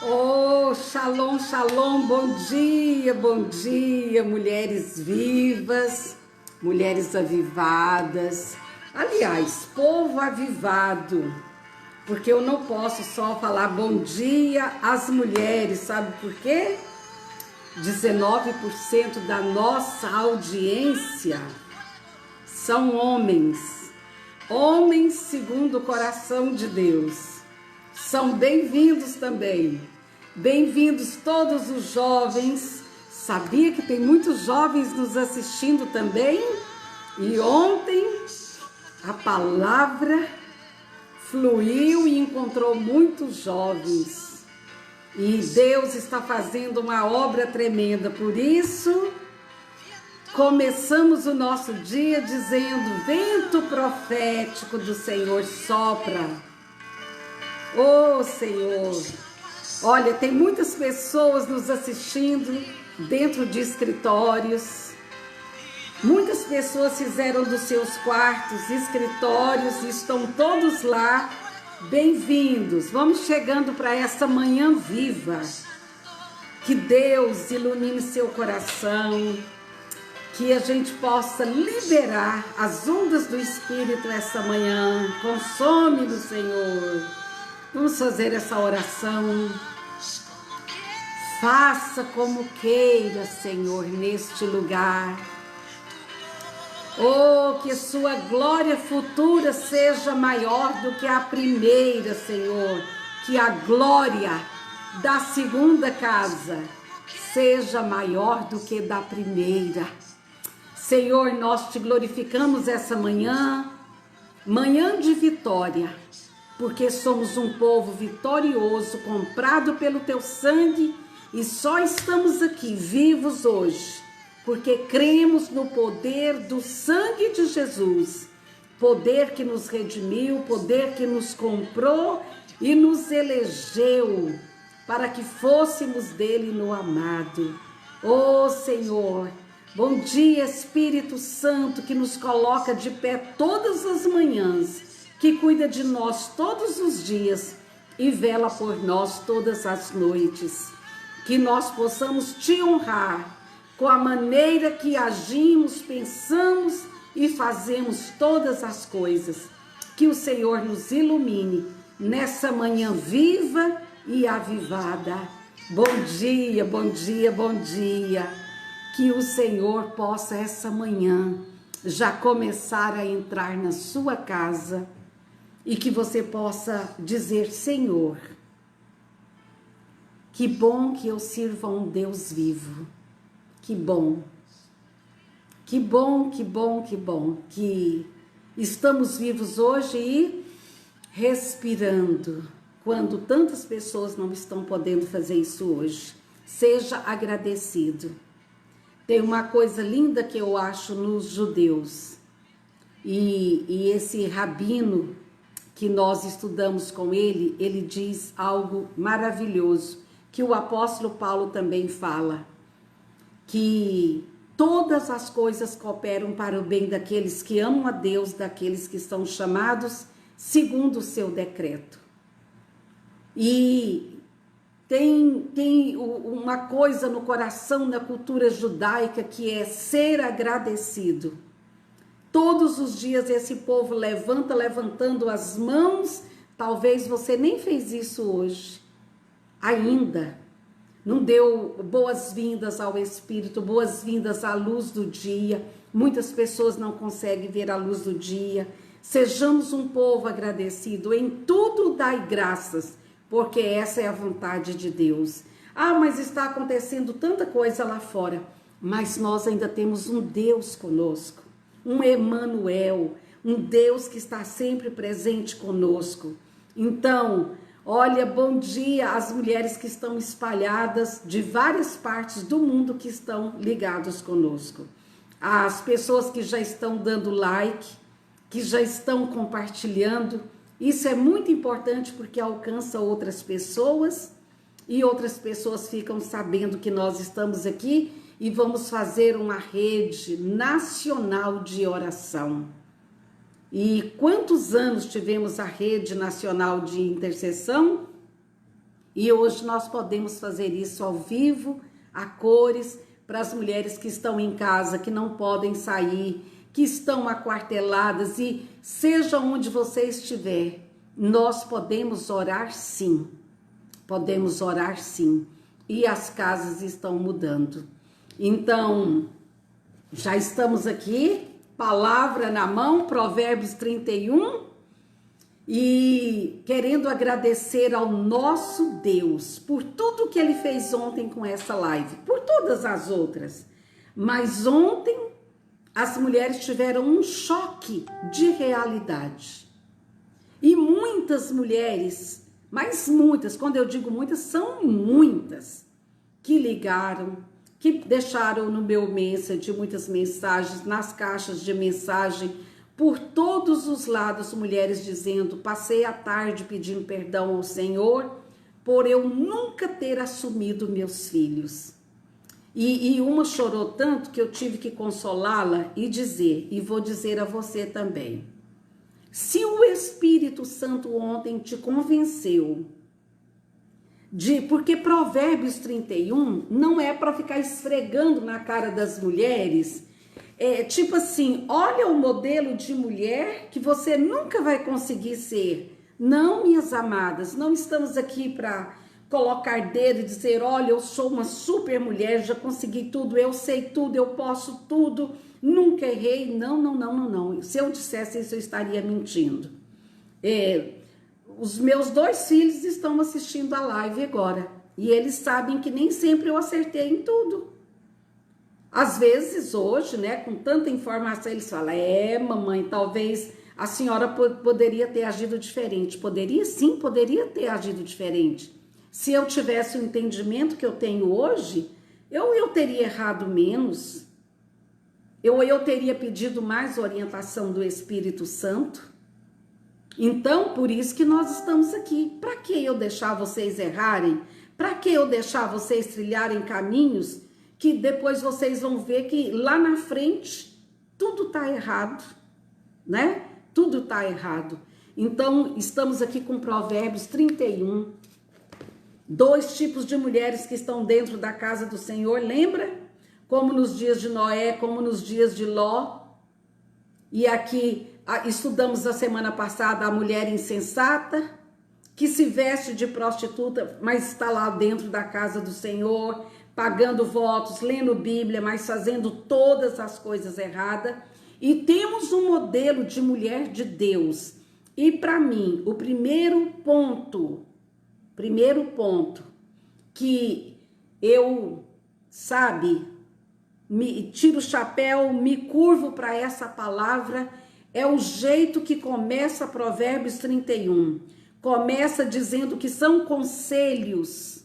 Oh, shalom, shalom, bom dia, mulheres vivas, mulheres avivadas, aliás, povo avivado, porque eu não posso só falar bom dia às mulheres, sabe por quê? 19% da nossa audiência são homens, homens segundo o coração de Deus. São bem-vindos também. Bem-vindos todos os jovens. Sabia que tem muitos jovens nos assistindo também? E ontem a palavra fluiu e encontrou muitos jovens. E Deus está fazendo uma obra tremenda. Por isso, começamos o nosso dia dizendo: vento profético do Senhor sopra. Oh, Senhor, olha, tem muitas pessoas nos assistindo dentro de escritórios. Muitas pessoas fizeram dos seus quartos escritórios e estão todos lá. Bem-vindos. Vamos chegando para essa manhã viva. Que Deus ilumine seu coração, que a gente possa liberar as ondas do Espírito essa manhã. Consome-nos, Senhor. Vamos fazer essa oração. Faça como queira, Senhor, neste lugar. Oh, que sua glória futura seja maior do que a primeira, Senhor. Que a glória da segunda casa seja maior do que da primeira. Senhor, nós te glorificamos essa manhã, manhã de vitória, porque somos um povo vitorioso, comprado pelo teu sangue, e só estamos aqui vivos hoje, porque cremos no poder do sangue de Jesus, poder que nos redimiu, poder que nos comprou e nos elegeu, para que fôssemos dele no amado. Oh Senhor, bom dia Espírito Santo, que nos coloca de pé todas as manhãs, que cuida de nós todos os dias e vela por nós todas as noites. Que nós possamos te honrar com a maneira que agimos, pensamos e fazemos todas as coisas. Que o Senhor nos ilumine nessa manhã viva e avivada. Bom dia, bom dia, bom dia. Que o Senhor possa essa manhã já começar a entrar na sua casa, e que você possa dizer: Senhor, que bom que eu sirvo a um Deus vivo. Que bom, que bom, que bom, que bom que estamos vivos hoje e respirando, quando tantas pessoas não estão podendo fazer isso hoje. Seja agradecido. Tem uma coisa linda que eu acho nos judeus, e esse rabino que nós estudamos com ele, ele diz algo maravilhoso, que o apóstolo Paulo também fala, que todas as coisas cooperam para o bem daqueles que amam a Deus, daqueles que são chamados segundo o seu decreto. E tem uma coisa no coração, na cultura judaica, que é ser agradecido. Todos os dias esse povo levantando as mãos. Talvez você nem fez isso hoje, ainda. Não deu boas-vindas ao Espírito, boas-vindas à luz do dia. Muitas pessoas não conseguem ver a luz do dia. Sejamos um povo agradecido. Em tudo dai graças, porque essa é a vontade de Deus. Ah, mas está acontecendo tanta coisa lá fora. Mas nós ainda temos um Deus conosco. Um Emanuel, um Deus que está sempre presente conosco. Então, olha, bom dia às mulheres que estão espalhadas de várias partes do mundo que estão ligadas conosco. As pessoas que já estão dando like, que já estão compartilhando. Isso é muito importante porque alcança outras pessoas e outras pessoas ficam sabendo que nós estamos aqui e vamos fazer uma rede nacional de oração. E quantos anos tivemos a rede nacional de intercessão? E hoje nós podemos fazer isso ao vivo, a cores, para as mulheres que estão em casa, que não podem sair, que estão aquarteladas, e seja onde você estiver, nós podemos orar sim. Podemos orar sim. E as casas estão mudando. Então, já estamos aqui, palavra na mão, Provérbios 31, e querendo agradecer ao nosso Deus por tudo que Ele fez ontem com essa live, por todas as outras. Mas ontem as mulheres tiveram um choque de realidade. E muitas mulheres, mas muitas, quando eu digo muitas, são muitas, que ligaram, que deixaram no meu Messenger muitas mensagens, nas caixas de mensagem, por todos os lados, mulheres dizendo: passei a tarde pedindo perdão ao Senhor por eu nunca ter assumido meus filhos. E uma chorou tanto que eu tive que consolá-la e dizer, e vou dizer a você também: se o Espírito Santo ontem te convenceu porque Provérbios 31 não é para ficar esfregando na cara das mulheres, tipo assim, olha o modelo de mulher que você nunca vai conseguir ser. Não, minhas amadas, não estamos aqui para colocar dedo e dizer: olha, eu sou uma super mulher, já consegui tudo, eu sei tudo, eu posso tudo, nunca errei. Não, não, não, não, não. Se eu dissesse isso, eu estaria mentindo. Os meus 2 filhos estão assistindo a live agora, e eles sabem que nem sempre eu acertei em tudo. Às vezes hoje, né, com tanta informação, eles falam: mamãe, talvez a senhora poderia ter agido diferente. Poderia sim, poderia ter agido diferente. Se eu tivesse o entendimento que eu tenho hoje, eu teria errado menos. Eu teria pedido mais orientação do Espírito Santo. Então, por isso que nós estamos aqui. Para que eu deixar vocês errarem? Para que eu deixar vocês trilharem caminhos que depois vocês vão ver que lá na frente tudo está errado, né? Tudo está errado. Então, estamos aqui com Provérbios 31. 2 tipos de mulheres que estão dentro da casa do Senhor, lembra? Como nos dias de Noé, como nos dias de Ló. E aqui estudamos a semana passada a mulher insensata, que se veste de prostituta, mas está lá dentro da casa do Senhor, pagando votos, lendo Bíblia, mas fazendo todas as coisas erradas. E temos um modelo de mulher de Deus. E para mim, o primeiro ponto que eu, me tiro o chapéu, me curvo para essa palavra, é o jeito que começa Provérbios 31. Começa dizendo que são conselhos,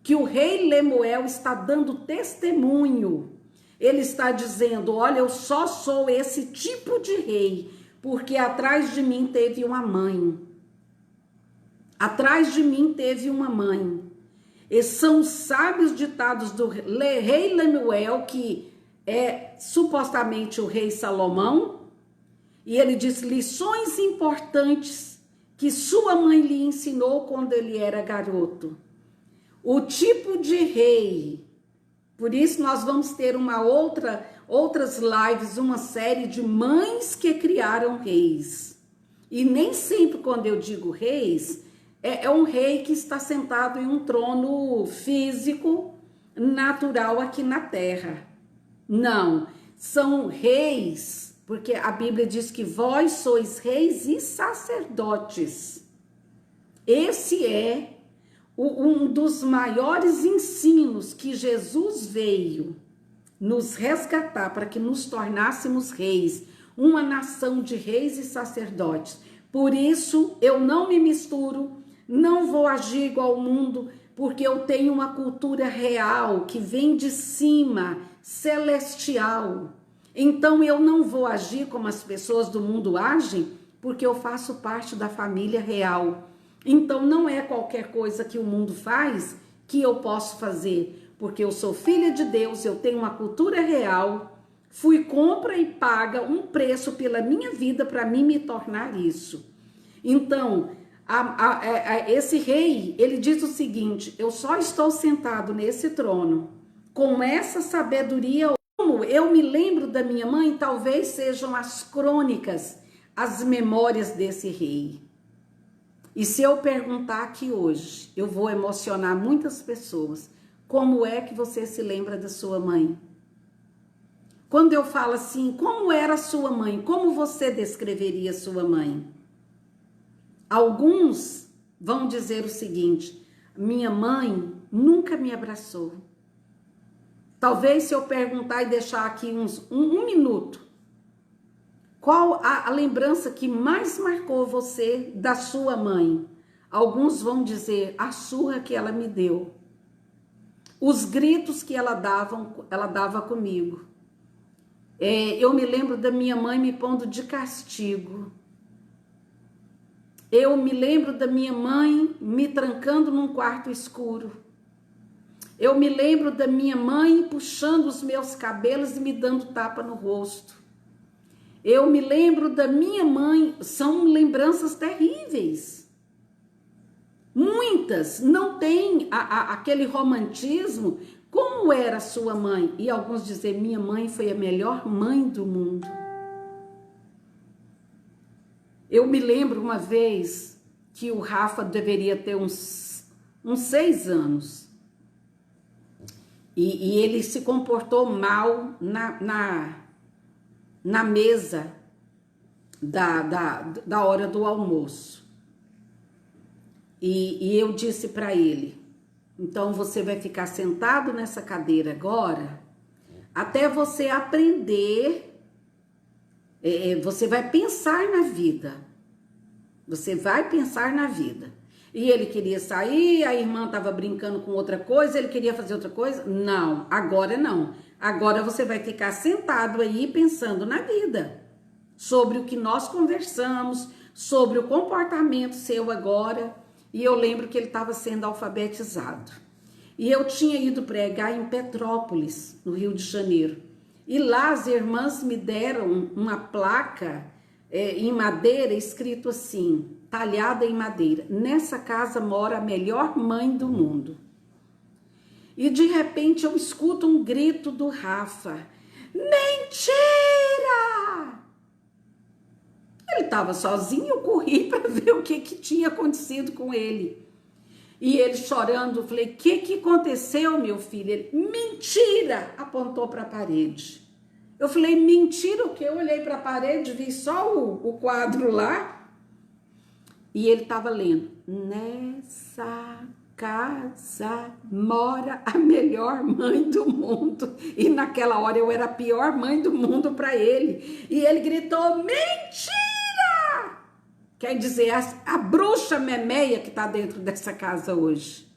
que o rei Lemuel está dando testemunho. Ele está dizendo: olha, eu só sou esse tipo de rei, porque atrás de mim teve uma mãe. Atrás de mim teve uma mãe. Esses são os sábios ditados do rei Lemuel, que é supostamente o rei Salomão. E ele diz lições importantes que sua mãe lhe ensinou quando ele era garoto. O tipo de rei. Por isso nós vamos ter outras lives, uma série de mães que criaram reis. E nem sempre quando eu digo reis, é um rei que está sentado em um trono físico, natural aqui na terra. Não, são reis, porque a Bíblia diz que vós sois reis e sacerdotes. Esse é um dos maiores ensinos que Jesus veio nos resgatar para que nos tornássemos reis, uma nação de reis e sacerdotes. Por isso eu não me misturo, não vou agir igual ao mundo, porque eu tenho uma cultura real que vem de cima, celestial. Então eu não vou agir como as pessoas do mundo agem, porque eu faço parte da família real. Então não é qualquer coisa que o mundo faz que eu posso fazer, porque eu sou filha de Deus, eu tenho uma cultura real, fui compra e paga um preço pela minha vida para mim me tornar isso. Então, Esse rei, ele diz o seguinte: eu só estou sentado nesse trono com essa sabedoria. Como eu me lembro da minha mãe, talvez sejam as crônicas, as memórias desse rei. E se eu perguntar aqui hoje, eu vou emocionar muitas pessoas. Como é que você se lembra da sua mãe? Quando eu falo assim, como era a sua mãe? Como você descreveria a sua mãe? Alguns vão dizer o seguinte: minha mãe nunca me abraçou. Talvez se eu perguntar e deixar aqui um minuto, qual a lembrança que mais marcou você da sua mãe? Alguns vão dizer a surra que ela me deu, os gritos que ela dava comigo. Eu me lembro da minha mãe me pondo de castigo. Eu me lembro da minha mãe me trancando num quarto escuro. Eu me lembro da minha mãe puxando os meus cabelos e me dando tapa no rosto. Eu me lembro da minha mãe, são lembranças terríveis. Muitas não têm aquele romantismo. Como era sua mãe? E alguns dizem, minha mãe foi a melhor mãe do mundo. Eu me lembro uma vez que o Rafa deveria ter uns 6 anos. E ele se comportou mal na mesa da hora do almoço. E eu disse para ele, então você vai ficar sentado nessa cadeira agora, até você aprender, você vai pensar na vida. Você vai pensar na vida. E ele queria sair, a irmã estava brincando com outra coisa, ele queria fazer outra coisa. Não, agora não. Agora você vai ficar sentado aí pensando na vida. Sobre o que nós conversamos, sobre o comportamento seu agora. E eu lembro que ele estava sendo alfabetizado. E eu tinha ido pregar em Petrópolis, no Rio de Janeiro. E lá as irmãs me deram uma placa em madeira, escrito assim, talhada em madeira: nessa casa mora a melhor mãe do mundo. E de repente eu escuto um grito do Rafa: mentira! Ele estava sozinho, eu corri para ver o que tinha acontecido com ele. E ele chorando, eu falei: o que aconteceu, meu filho? Ele: mentira! Apontou para a parede. Eu falei: mentira o quê? Eu olhei para a parede, vi só o quadro lá. E ele estava lendo: nessa casa mora a melhor mãe do mundo. E naquela hora eu era a pior mãe do mundo para ele. E ele gritou: mentira! Quer dizer, a bruxa memeia que está dentro dessa casa hoje.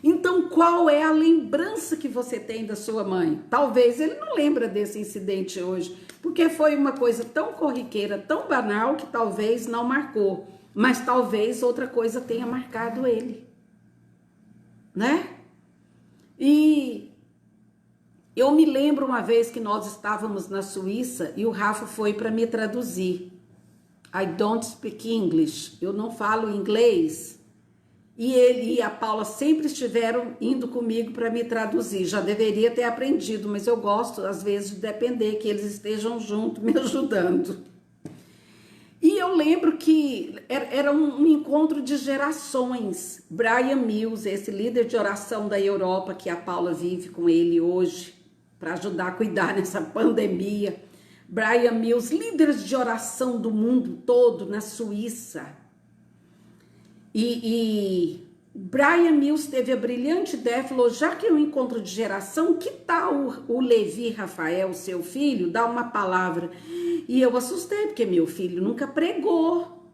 Então, qual é a lembrança que você tem da sua mãe? Talvez ele não lembra desse incidente hoje, porque foi uma coisa tão corriqueira, tão banal, que talvez não marcou. Mas talvez outra coisa tenha marcado ele, né? E eu me lembro uma vez que nós estávamos na Suíça e o Rafa foi para me traduzir. I don't speak English, eu não falo inglês. E ele e a Paula sempre estiveram indo comigo para me traduzir. Já deveria ter aprendido, mas eu gosto, às vezes, de depender que eles estejam junto, me ajudando. E eu lembro que era um encontro de gerações. Brian Mills, esse líder de oração da Europa, que a Paula vive com ele hoje, para ajudar a cuidar nessa pandemia. Brian Mills, líderes de oração do mundo todo, na Suíça. E Brian Mills teve a brilhante ideia, falou: já que é um encontro de geração, que tal o Levi Rafael, seu filho, dar uma palavra? E eu assustei, porque meu filho nunca pregou.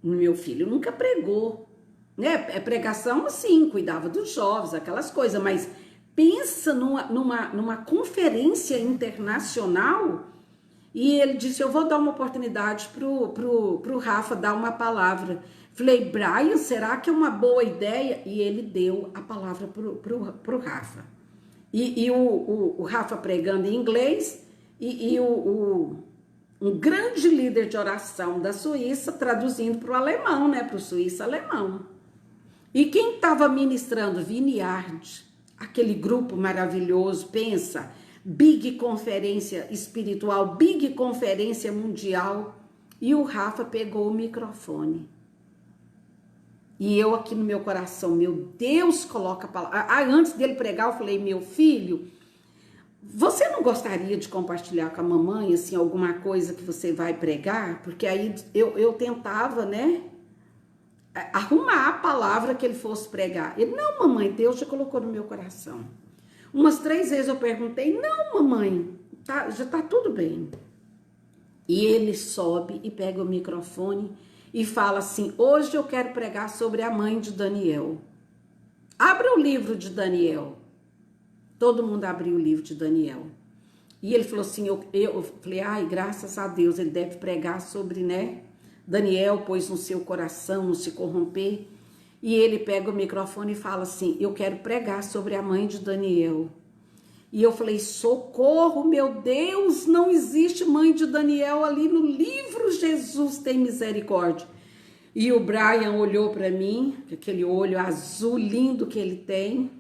Meu filho nunca pregou. Né? Pregação, assim, cuidava dos jovens, aquelas coisas, mas pensa numa conferência internacional. E ele disse: eu vou dar uma oportunidade pro Rafa dar uma palavra. Falei: Brian, será que é uma boa ideia? E ele deu a palavra pro Rafa. E o Rafa pregando em inglês e o um grande líder de oração da Suíça, traduzindo para o alemão, né, para o suíço-alemão. E quem estava ministrando? Vineyard, aquele grupo maravilhoso, pensa, Big Conferência Espiritual, Big Conferência Mundial. E o Rafa pegou o microfone. E eu aqui no meu coração, meu Deus, coloca a palavra. Antes dele pregar, eu falei, meu filho, você não gostaria de compartilhar com a mamãe, assim, alguma coisa que você vai pregar? Porque aí eu tentava, né, arrumar a palavra que ele fosse pregar. Ele, não, mamãe, Deus já colocou no meu coração. Umas 3 vezes eu perguntei, não, mamãe, já tá tudo bem. E ele sobe e pega o microfone e fala assim, hoje eu quero pregar sobre a mãe de Daniel. Abra o livro de Daniel. Todo mundo abriu o livro de Daniel. E ele falou assim, eu falei, ai, graças a Deus, ele deve pregar sobre, né, Daniel pôs no seu coração não se corromper. E ele pega o microfone e fala assim, eu quero pregar sobre a mãe de Daniel. E eu falei, socorro, meu Deus, não existe mãe de Daniel ali no livro, Jesus tem misericórdia. E o Brian olhou para mim, aquele olho azul lindo que ele tem,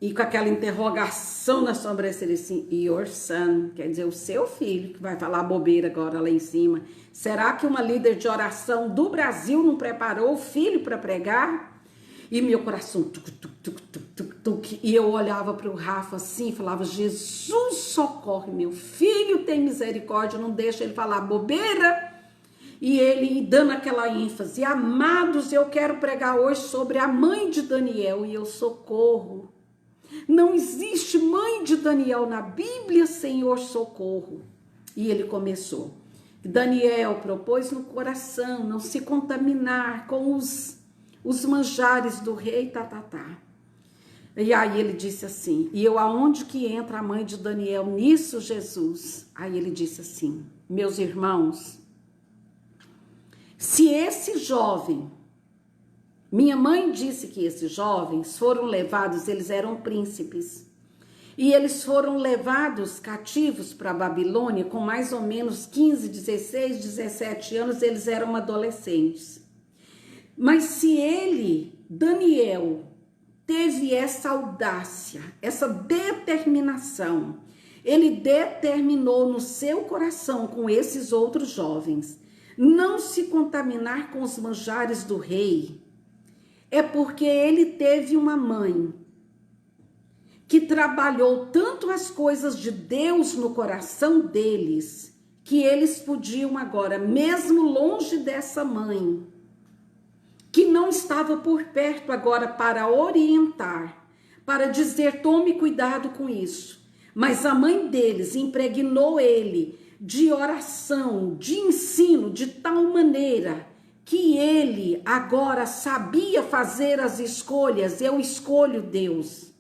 e com aquela interrogação na sobrancelha assim, your son, quer dizer, o seu filho, que vai falar bobeira agora lá em cima. Será que uma líder de oração do Brasil não preparou o filho para pregar? E meu coração, e eu olhava para o Rafa assim, falava, Jesus, socorre, meu filho, tem misericórdia, não deixa ele falar bobeira. E ele dando aquela ênfase, amados, eu quero pregar hoje sobre a mãe de Daniel, e eu socorro. Não existe mãe de Daniel na Bíblia, Senhor, socorro. E ele começou. Daniel propôs no coração não se contaminar com os manjares do rei, E aí ele disse assim, e eu, aonde que entra a mãe de Daniel nisso, Jesus? Aí ele disse assim, meus irmãos, se esse jovem, minha mãe disse que esses jovens foram levados, eles eram príncipes, e eles foram levados cativos para a Babilônia com mais ou menos 15, 16, 17 anos, eles eram adolescentes. Mas se ele, Daniel, teve essa audácia, essa determinação, ele determinou no seu coração com esses outros jovens, não se contaminar com os manjares do rei, é porque ele teve uma mãe que trabalhou tanto as coisas de Deus no coração deles, que eles podiam agora, mesmo longe dessa mãe, que não estava por perto agora para orientar, para dizer, tome cuidado com isso. Mas a mãe deles impregnou ele de oração, de ensino, de tal maneira que ele agora sabia fazer as escolhas. Eu escolho Deus.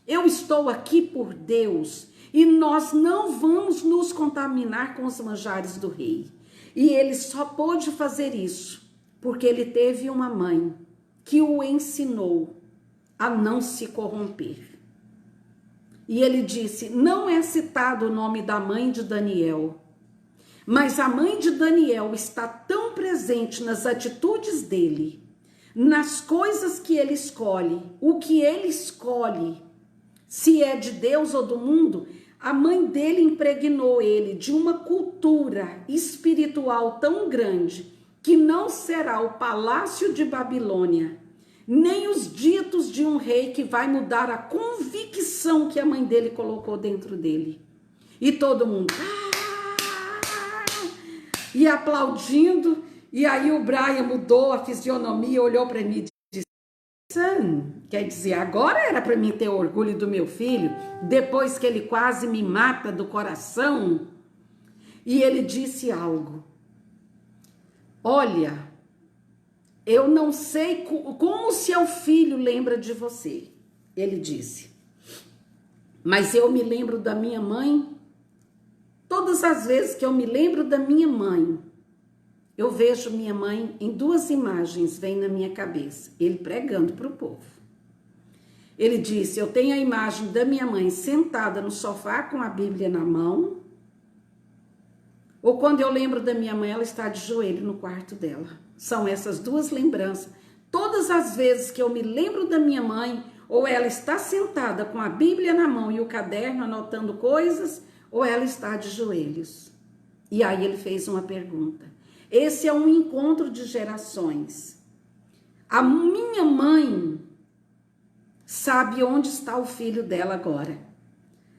Eu estou aqui por Deus. E nós não vamos nos contaminar com os manjares do rei. E ele só pôde fazer isso porque ele teve uma mãe que o ensinou a não se corromper. E ele disse, não é citado o nome da mãe de Daniel, mas a mãe de Daniel está tão presente nas atitudes dele, nas coisas que ele escolhe, o que ele escolhe, se é de Deus ou do mundo. A mãe dele impregnou ele de uma cultura espiritual tão grande que não será o palácio de Babilônia, nem os ditos de um rei que vai mudar a convicção que a mãe dele colocou dentro dele. E todo mundo e aplaudindo, e aí o Brian mudou a fisionomia, olhou para mim e disse, quer dizer, agora era para mim ter orgulho do meu filho, depois que ele quase me mata do coração. E ele disse algo, olha, eu não sei como o seu filho lembra de você, ele disse, mas eu me lembro da minha mãe. Todas as vezes que eu me lembro da minha mãe, eu vejo minha mãe em 2 imagens, vem na minha cabeça, ele pregando para o povo. Ele disse, eu tenho a imagem da minha mãe sentada no sofá com a Bíblia na mão, Ou quando eu lembro da minha mãe, ela está de joelho no quarto dela. São essas duas lembranças. Todas as vezes que eu me lembro da minha mãe, ou ela está sentada com a Bíblia na mão e o caderno anotando coisas, ou ela está de joelhos. E aí ele fez uma pergunta. Esse é um encontro de gerações. A minha mãe sabe onde está o filho dela agora.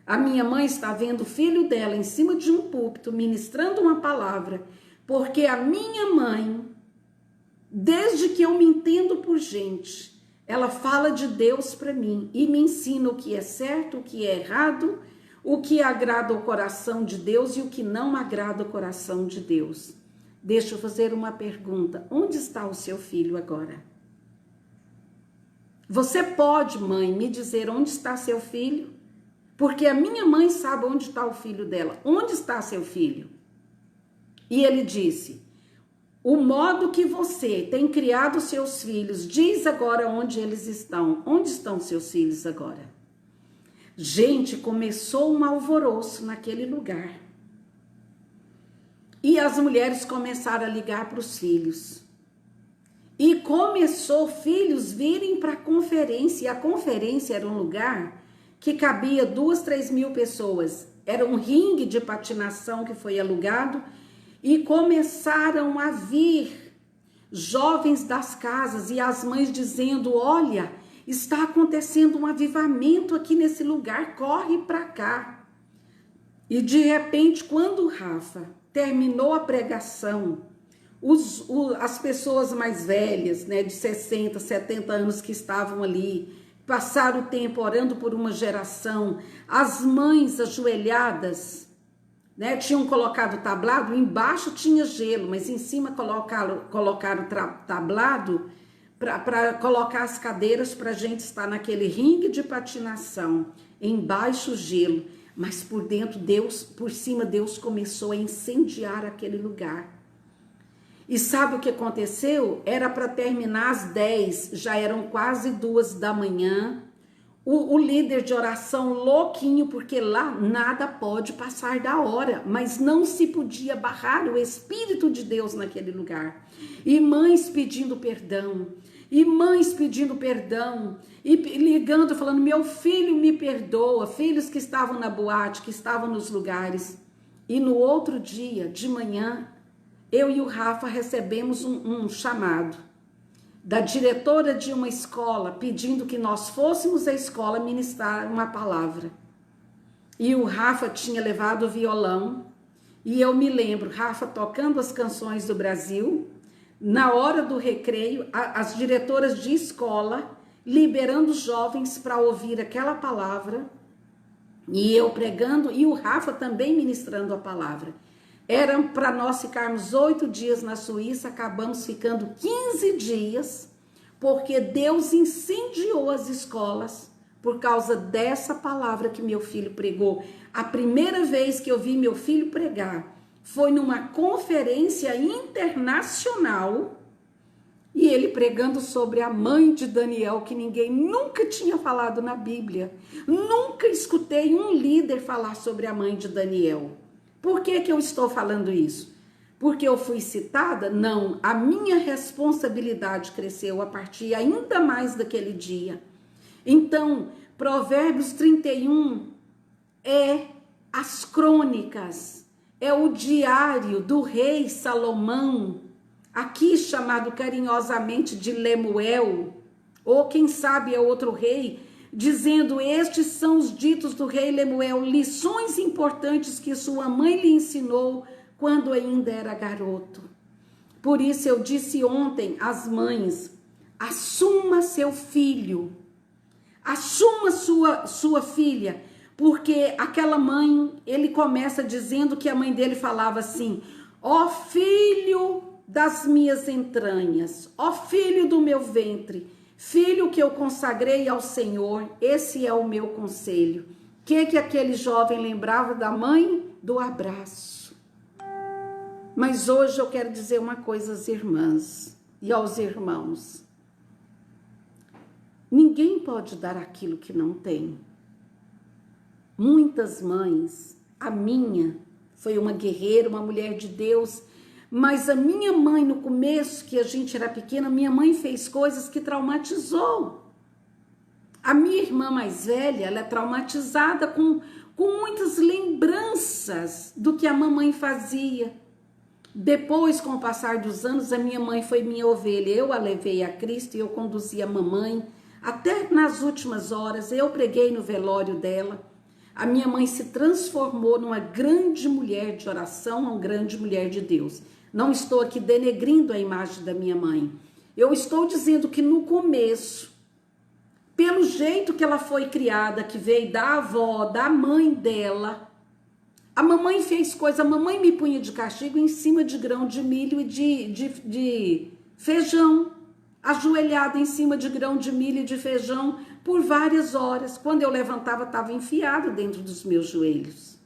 A minha mãe está vendo o filho dela em cima de um púlpito, ministrando uma palavra, porque a minha mãe, desde que eu me entendo por gente, ela fala de Deus para mim e me ensina o que é certo, o que é errado, o que agrada o coração de Deus e o que não agrada o coração de Deus. Deixa eu fazer uma pergunta. Onde está o seu filho agora? Você pode, mãe, me dizer onde está seu filho? Porque a minha mãe sabe onde está o filho dela. Onde está seu filho? E ele disse: o modo que você tem criado seus filhos, diz agora onde eles estão. Onde estão seus filhos agora? Gente, começou um alvoroço naquele lugar. E as mulheres começaram a ligar para os filhos. E começou filhos virem para a conferência. E a conferência era um lugar que cabia 2, 3 mil pessoas. Era um ringue de patinação que foi alugado. E começaram a vir jovens das casas e as mães dizendo: olha, está acontecendo um avivamento aqui nesse lugar, corre para cá. E de repente, quando o Rafa terminou a pregação, as pessoas mais velhas, né, de 60, 70 anos que estavam ali, passaram o tempo orando por uma geração, as mães ajoelhadas, né, tinham colocado tablado, embaixo tinha gelo, mas em cima colocaram tablado para colocar as cadeiras para a gente estar naquele ringue de patinação, embaixo gelo, mas por dentro Deus, por cima Deus começou a incendiar aquele lugar. E sabe o que aconteceu? Era para terminar às 10, já eram quase 2 da manhã. O líder de oração louquinho, porque lá nada pode passar da hora, mas não se podia barrar o Espírito de Deus naquele lugar. E mães pedindo perdão, e ligando, falando: meu filho me perdoa, filhos que estavam na boate, que estavam nos lugares. E no outro dia, de manhã, eu e o Rafa recebemos um chamado da diretora de uma escola, pedindo que nós fôssemos à escola ministrar uma palavra. E o Rafa tinha levado o violão, e eu me lembro, Rafa tocando as canções do Brasil, na hora do recreio, as diretoras de escola liberando os jovens para ouvir aquela palavra, e eu pregando, e o Rafa também ministrando a palavra. Era para nós ficarmos 8 dias na Suíça, acabamos ficando 15 dias, porque Deus incendiou as escolas por causa dessa palavra que meu filho pregou. A primeira vez que eu vi meu filho pregar foi numa conferência internacional, e ele pregando sobre a mãe de Daniel, que ninguém nunca tinha falado na Bíblia. Nunca escutei um líder falar sobre a mãe de Daniel. Por que eu estou falando isso? Porque eu fui citada? Não, a minha responsabilidade cresceu a partir ainda mais daquele dia. Então, Provérbios 31 é as crônicas, é o diário do rei Salomão, aqui chamado carinhosamente de Lemuel, ou quem sabe é outro rei, dizendo: estes são os ditos do rei Lemuel, lições importantes que sua mãe lhe ensinou quando ainda era garoto. Por isso eu disse ontem às mães: assuma seu filho, assuma sua filha, porque aquela mãe, ele começa dizendo que a mãe dele falava assim: ó filho das minhas entranhas, ó filho do meu ventre, filho que eu consagrei ao Senhor, esse é o meu conselho. O que aquele jovem lembrava da mãe? Do abraço. Mas hoje eu quero dizer uma coisa às irmãs e aos irmãos. Ninguém pode dar aquilo que não tem. Muitas mães, a minha, foi uma guerreira, uma mulher de Deus. Mas a minha mãe, no começo, que a gente era pequena, minha mãe fez coisas que traumatizou. A minha irmã mais velha, ela é traumatizada com muitas lembranças do que a mamãe fazia. Depois, com o passar dos anos, a minha mãe foi minha ovelha. Eu a levei a Cristo e eu conduzi a mamãe. Até nas últimas horas, eu preguei no velório dela. A minha mãe se transformou numa grande mulher de oração, uma grande mulher de Deus. Não estou aqui denegrindo a imagem da minha mãe. Eu estou dizendo que no começo, pelo jeito que ela foi criada, que veio da avó, da mãe dela, a mamãe fez coisa, a mamãe me punha de castigo em cima de grão de milho e de feijão, ajoelhada em cima de grão de milho e de feijão por várias horas. Quando eu levantava, estava enfiado dentro dos meus joelhos.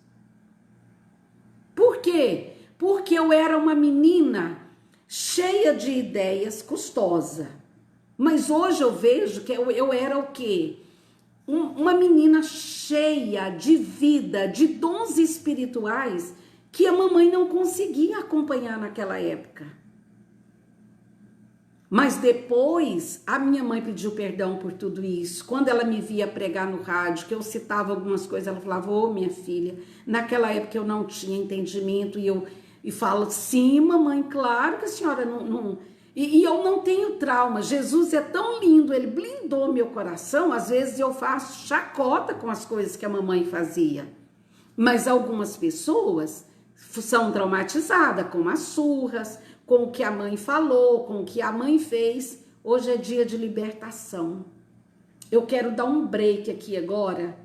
Por quê? Porque eu era uma menina cheia de ideias, custosa. Mas hoje eu vejo que eu era o quê? Uma menina cheia de vida, de dons espirituais que a mamãe não conseguia acompanhar naquela época. Mas depois a minha mãe pediu perdão por tudo isso. Quando ela me via pregar no rádio, que eu citava algumas coisas, ela falava: ô minha filha, naquela época eu não tinha entendimento. E falo: sim, mamãe, claro que a senhora não... E eu não tenho trauma. Jesus é tão lindo, ele blindou meu coração. Às vezes eu faço chacota com as coisas que a mamãe fazia. Mas algumas pessoas são traumatizadas com as surras, com o que a mãe falou, com o que a mãe fez. Hoje é dia de libertação. Eu quero dar um break aqui agora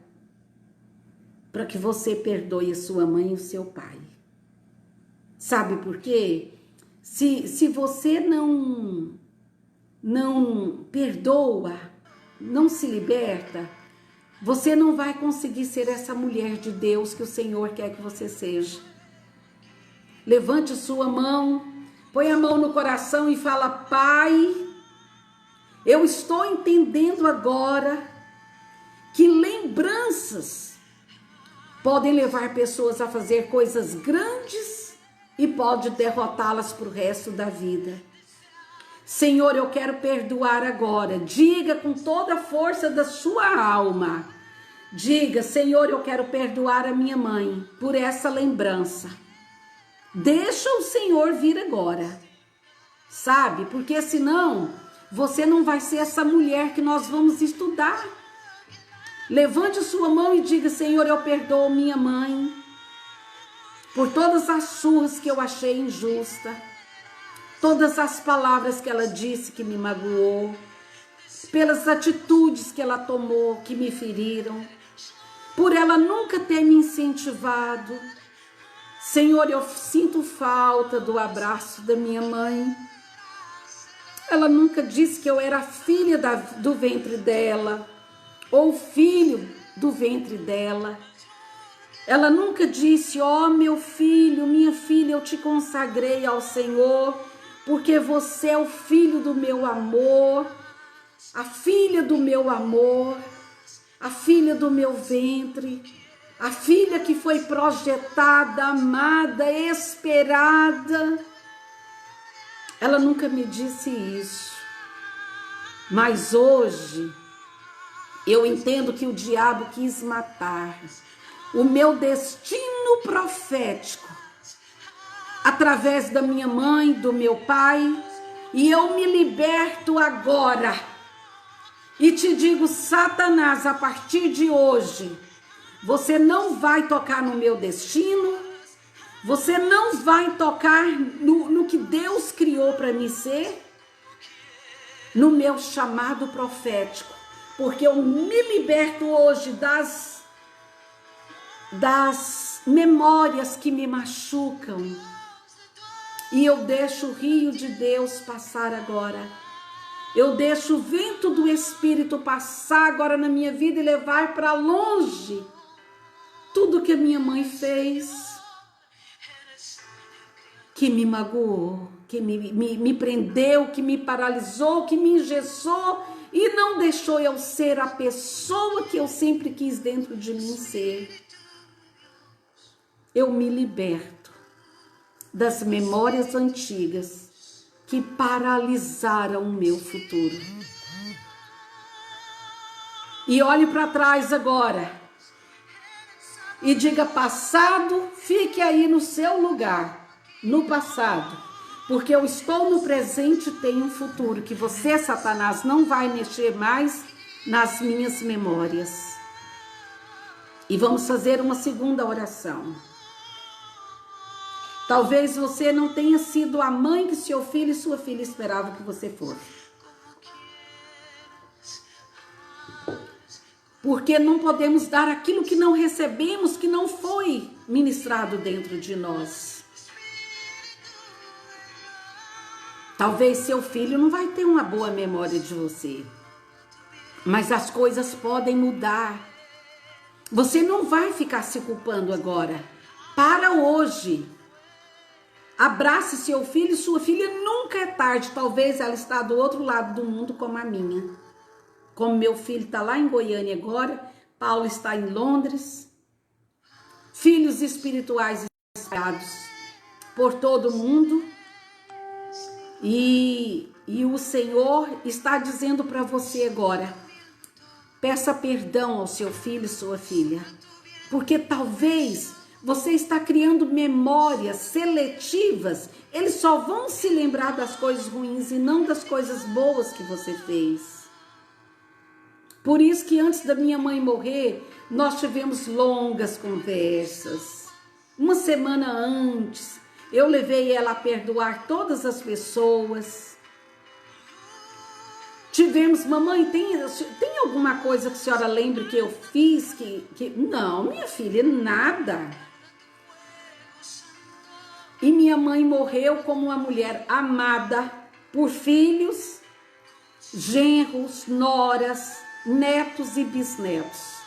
para que você perdoe a sua mãe e o seu pai. Sabe por quê? Se você não perdoa, não se liberta, você não vai conseguir ser essa mulher de Deus que o Senhor quer que você seja. Levante sua mão, põe a mão no coração e fala: Pai, eu estou entendendo agora que lembranças podem levar pessoas a fazer coisas grandes e pode derrotá-las para o resto da vida. Senhor, eu quero perdoar agora. Diga com toda a força da sua alma. Diga: Senhor, eu quero perdoar a minha mãe por essa lembrança. Deixa o Senhor vir agora. Sabe? Porque senão você não vai ser essa mulher que nós vamos estudar. Levante sua mão e diga: Senhor, eu perdoo minha mãe por todas as surras que eu achei injusta, todas as palavras que ela disse que me magoou, pelas atitudes que ela tomou que me feriram, por ela nunca ter me incentivado. Senhor, eu sinto falta do abraço da minha mãe. Ela nunca disse que eu era filha do ventre dela, ou filho do ventre dela. Ela nunca disse: ó meu filho, minha filha, eu te consagrei ao Senhor, porque você é o filho do meu amor, a filha do meu amor, a filha do meu ventre, a filha que foi projetada, amada, esperada. Ela nunca me disse isso. Mas hoje eu entendo que o diabo quis matar o meu destino profético através da minha mãe, do meu pai, e eu me liberto agora e te digo: Satanás, a partir de hoje você não vai tocar no meu destino, você não vai tocar no que Deus criou para mim ser, no meu chamado profético, porque eu me liberto hoje das memórias que me machucam, e eu deixo o rio de Deus passar agora. Eu deixo o vento do Espírito passar agora na minha vida e levar para longe tudo que a minha mãe fez, que me magoou, que me prendeu, que me paralisou, que me engessou e não deixou eu ser a pessoa que eu sempre quis dentro de mim ser. eu me liberto das memórias antigas que paralisaram o meu futuro. E olhe para trás agora e diga: passado, fique aí no seu lugar, no passado, porque eu estou no presente e tenho um futuro que você, Satanás, não vai mexer mais nas minhas memórias. E vamos fazer uma segunda oração. Talvez você não tenha sido a mãe que seu filho e sua filha esperavam que você fosse. Porque não podemos dar aquilo que não recebemos, que não foi ministrado dentro de nós. Talvez seu filho não vai ter uma boa memória de você, mas as coisas podem mudar. Você não vai ficar se culpando agora. Para hoje. Abrace seu filho e sua filha, nunca é tarde. Talvez ela está do outro lado do mundo como a minha. Como meu filho está lá em Goiânia agora, Paulo está em Londres. Filhos espirituais espalhados por todo o mundo. E o Senhor está dizendo para você agora: peça perdão ao seu filho e sua filha. Porque talvez você está criando memórias seletivas. Eles só vão se lembrar das coisas ruins e não das coisas boas que você fez. Por isso que antes da minha mãe morrer, nós tivemos longas conversas. Uma semana antes, eu levei ela a perdoar todas as pessoas. Tivemos: mamãe, tem alguma coisa que a senhora lembre que eu fiz? Não, minha filha, nada. E minha mãe morreu como uma mulher amada por filhos, genros, noras, netos e bisnetos.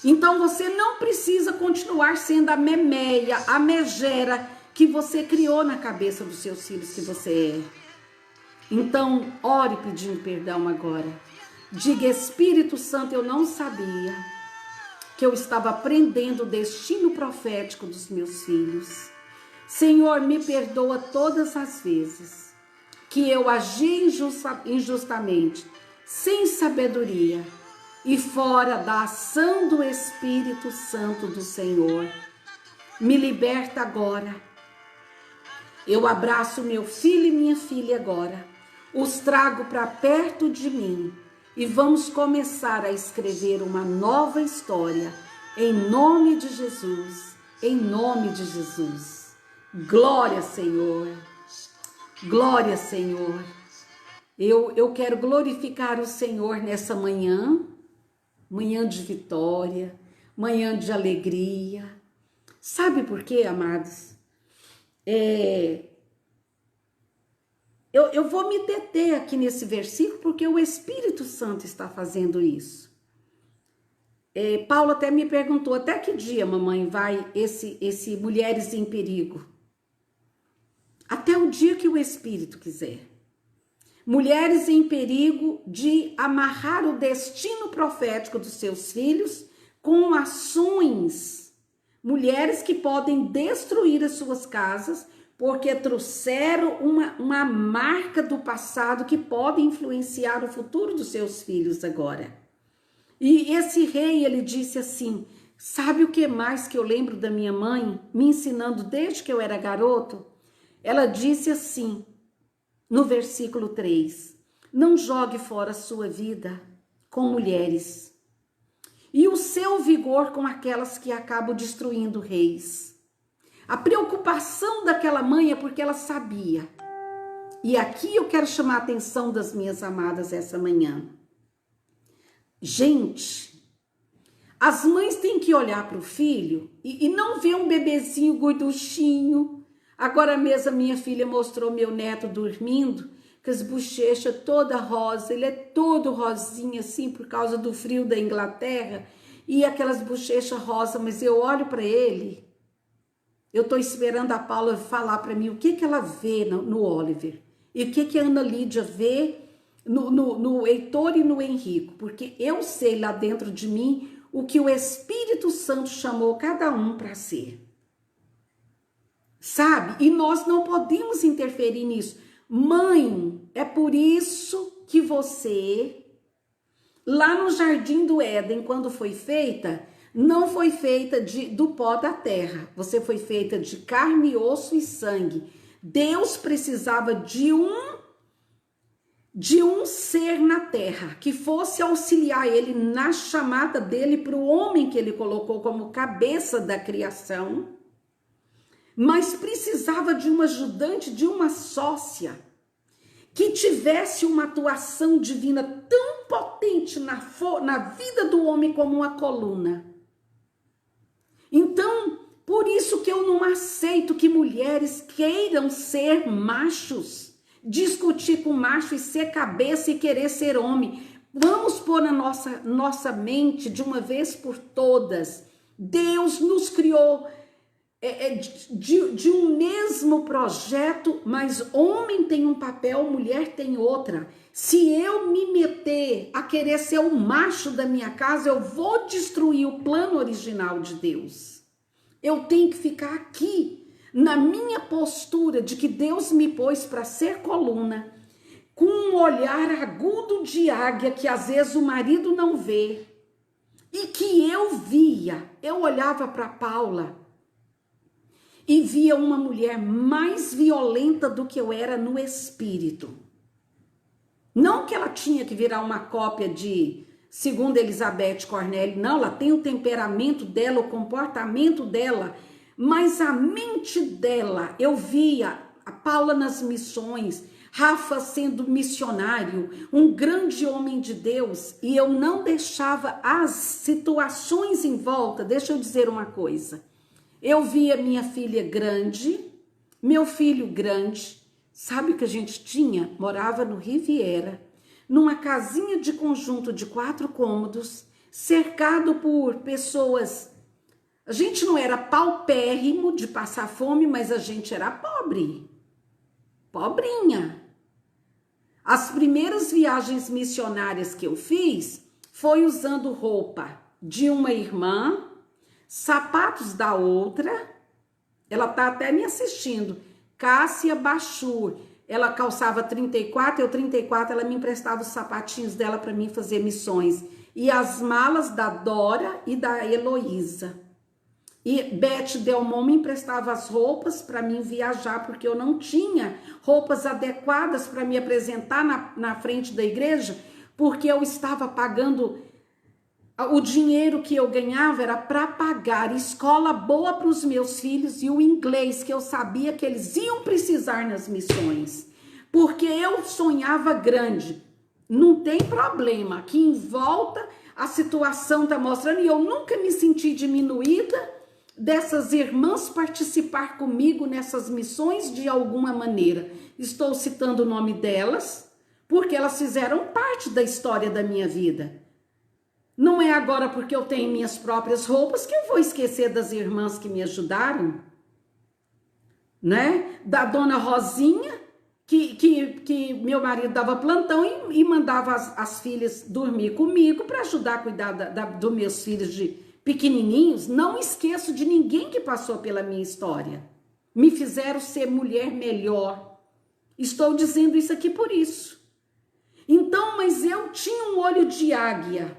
Então você não precisa continuar sendo a memeia, a megera que você criou na cabeça dos seus filhos que você é. Então ore pedindo perdão agora. Diga: Espírito Santo, eu não sabia que eu estava aprendendo o destino profético dos meus filhos. Senhor, me perdoa todas as vezes que eu agi injustamente, sem sabedoria e fora da ação do Espírito Santo do Senhor. Me liberta agora. Eu abraço meu filho e minha filha agora. Os trago para perto de mim e vamos começar a escrever uma nova história em nome de Jesus. Em nome de Jesus. Glória, Senhor. Glória, Senhor. Eu quero glorificar o Senhor nessa manhã, manhã de vitória, manhã de alegria. Sabe por quê, amados? Eu vou me deter aqui nesse versículo porque o Espírito Santo está fazendo isso. Paulo até me perguntou: até que dia, mamãe, vai esse Mulheres em Perigo? Até o dia que o Espírito quiser. Mulheres em perigo de amarrar o destino profético dos seus filhos com ações. Mulheres que podem destruir as suas casas porque trouxeram uma marca do passado que pode influenciar o futuro dos seus filhos agora. E esse rei, ele disse assim: sabe o que mais que eu lembro da minha mãe me ensinando desde que eu era garoto? Ela disse assim, no versículo 3, não jogue fora a sua vida com mulheres e o seu vigor com aquelas que acabam destruindo reis. A preocupação daquela mãe é porque ela sabia. E aqui eu quero chamar a atenção das minhas amadas essa manhã. Gente, as mães têm que olhar para o filho e não ver um bebezinho gorduchinho. Agora mesmo a minha filha mostrou meu neto dormindo, com as bochechas toda rosa, ele é todo rosinha assim por causa do frio da Inglaterra, e aquelas bochechas rosa, mas eu olho para ele, eu estou esperando a Paula falar para mim o que ela vê no Oliver, e o que a Ana Lídia vê no Heitor e no Henrico, porque eu sei lá dentro de mim o que o Espírito Santo chamou cada um para ser. Sabe? E nós não podemos interferir nisso. Mãe, é por isso que você, lá no Jardim do Éden, quando foi feita, não foi feita do pó da terra. Você foi feita de carne, osso e sangue. Deus precisava de um ser na terra que fosse auxiliar ele na chamada dele para o homem que ele colocou como cabeça da criação, mas precisava de um ajudante, de uma sócia que tivesse uma atuação divina tão potente na vida do homem como uma coluna. Então, por isso que eu não aceito que mulheres queiram ser machos, discutir com macho e ser cabeça e querer ser homem. Vamos pôr na nossa mente de uma vez por todas. Deus nos criou de um mesmo projeto, mas homem tem um papel, mulher tem outra. Se eu me meter a querer ser o macho da minha casa, eu vou destruir o plano original de Deus. Eu tenho que ficar aqui, na minha postura de que Deus me pôs para ser coluna, com um olhar agudo de águia que às vezes o marido não vê, e que eu olhava para Paula e via uma mulher mais violenta do que eu era no espírito. Não que ela tinha que virar uma cópia de segundo Elizabeth Cornélio, não, ela tem o temperamento dela, o comportamento dela, mas a mente dela, eu via a Paula nas missões, Rafa sendo missionário, um grande homem de Deus, e eu não deixava as situações em volta. Deixa eu dizer uma coisa. Eu via minha filha grande, meu filho grande. Sabe o que a gente tinha? Morava no Riviera, numa casinha de conjunto de 4 cômodos, cercado por pessoas. A gente não era paupérrimo de passar fome, mas a gente era pobre. Pobrinha. As primeiras viagens missionárias que eu fiz foi usando roupa de uma irmã, sapatos da outra. Ela tá até me assistindo. Cássia Bachur. Ela calçava 34, eu 34, ela me emprestava os sapatinhos dela para mim fazer missões. E as malas da Dora e da Heloísa. E Beth Delmon me emprestava as roupas para mim viajar, porque eu não tinha roupas adequadas para me apresentar na frente da igreja, porque eu estava pagando, o dinheiro que eu ganhava era para pagar escola boa para os meus filhos e o inglês que eu sabia que eles iam precisar nas missões, porque eu sonhava grande. Não tem problema, aqui em volta a situação está mostrando, e eu nunca me senti diminuída dessas irmãs participar comigo nessas missões de alguma maneira. Estou citando o nome delas, porque elas fizeram parte da história da minha vida. Não é agora porque eu tenho minhas próprias roupas que eu vou esquecer das irmãs que me ajudaram, né? Da dona Rosinha, que meu marido dava plantão e mandava as filhas dormir comigo para ajudar a cuidar dos meus filhos de pequenininhos. Não esqueço de ninguém que passou pela minha história. Me fizeram ser mulher melhor. Estou dizendo isso aqui por isso. Então, mas eu tinha um olho de águia.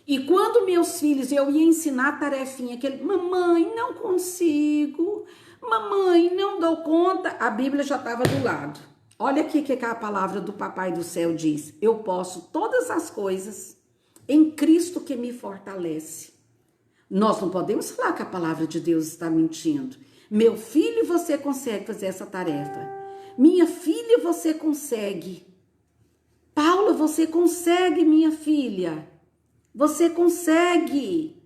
E quando meus filhos, eu ia ensinar a tarefinha, mamãe, não consigo, mamãe, não dou conta, a Bíblia já estava do lado. Olha aqui que a palavra do Papai do Céu diz: eu posso todas as coisas em Cristo que me fortalece. Nós não podemos falar que a palavra de Deus está mentindo. Meu filho, você consegue fazer essa tarefa. Minha filha, você consegue. Paula, você consegue, minha filha. Você consegue.